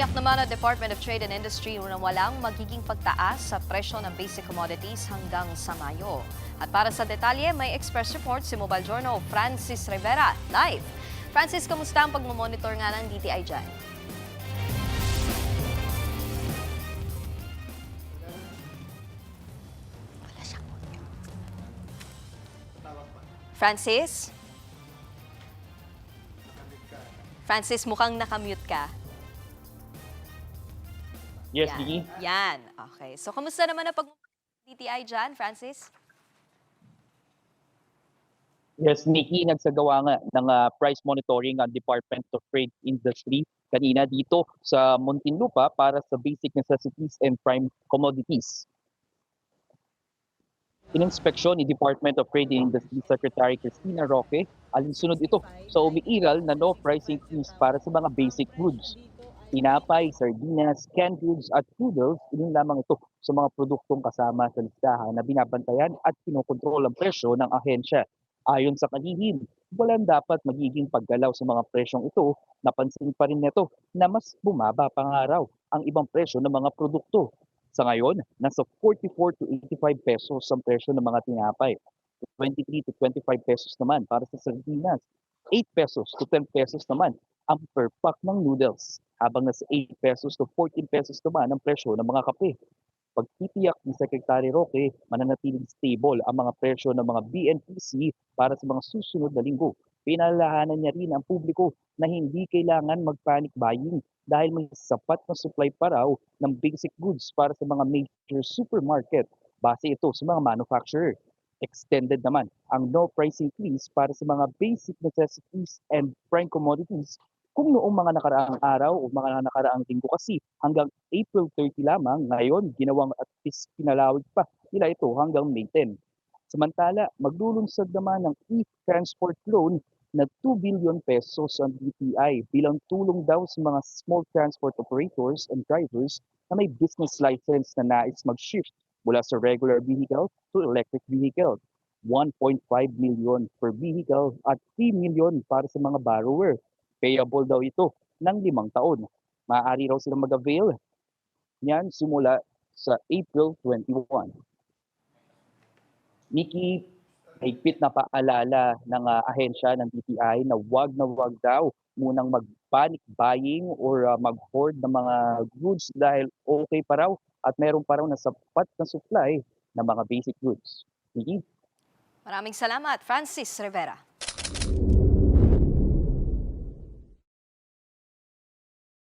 Tiniyak naman ng Department of Trade and Industry na walang magiging pagtaas sa presyo ng basic commodities hanggang sa Mayo. At para sa detalye, may express report si Mobile Journal Francis Rivera live. Francis, kamusta ang pagmamonitor nga ng DTI dyan? Francis? Francis, mukhang nakamute ka. Yes, Yan. Nikki. Yan. Okay. So, kamusta naman ang DTI dyan, Francis? Yes, Nikki, nagsagawa nga ng price monitoring ang Department of Trade Industry kanina dito sa Muntinlupa para sa basic necessities and prime commodities. Ininspeksyon ni Department of Trade and Industry Secretary Cristina Roque alinsunod ito sa umiiral na no price increase para sa mga basic goods. Tinapay, sardinas, canned goods at noodles, ilan lamang ito sa mga produktong kasama sa listahan na binabantayan at kinokontrol ang presyo ng ahensya. Ayon sa kalihim, walang dapat magiging paggalaw sa mga presyong ito. Napansin pa rin nito na mas bumaba pa nga raw ang ibang presyo ng mga produkto. Sa ngayon, nasa 44 to 85 pesos ang presyo ng mga tinapay. 23 to 25 pesos naman para sa sardinas. 8 pesos to 10 pesos naman ang per pack ng noodles. Habang nasa 8 pesos to 14 pesos naman ang presyo ng mga kape. Pagtitiyak ni Secretary Roque, mananatiling stable ang mga presyo ng mga BNPC para sa mga susunod na linggo. Pinalalahanan niya rin ang publiko na hindi kailangan mag-panic buying dahil may sapat na supply pa raw ng basic goods para sa mga major supermarket. Base ito sa mga manufacturer. Extended naman ang no price increase para sa mga basic necessities and prime commodities kung noong mga nakaraang araw o mga nakaraang linggo kasi hanggang April 30 lamang, ngayon ginawang at least pinalawig pa nila ito hanggang May 10. Samantala, maglulunsad naman ng e-transport loan na 2 billion pesos ang DTI bilang tulong daw sa mga small transport operators and drivers na may business license na nais mag-shift mula sa regular vehicle to electric vehicle. 1.5 million per vehicle at 3 million para sa mga borrower. Payable daw ito ng 5 taon. Maaari raw silang mag-avail niyan simula sa April 21. Nikki, higpit na paalala ng ahensya ng DTI na wag daw munang mag-panic buying or mag-hoard ng mga goods dahil okay pa raw at meron pa raw na sapat na supply ng mga basic goods. Nikki? Maraming salamat, Francis Rivera.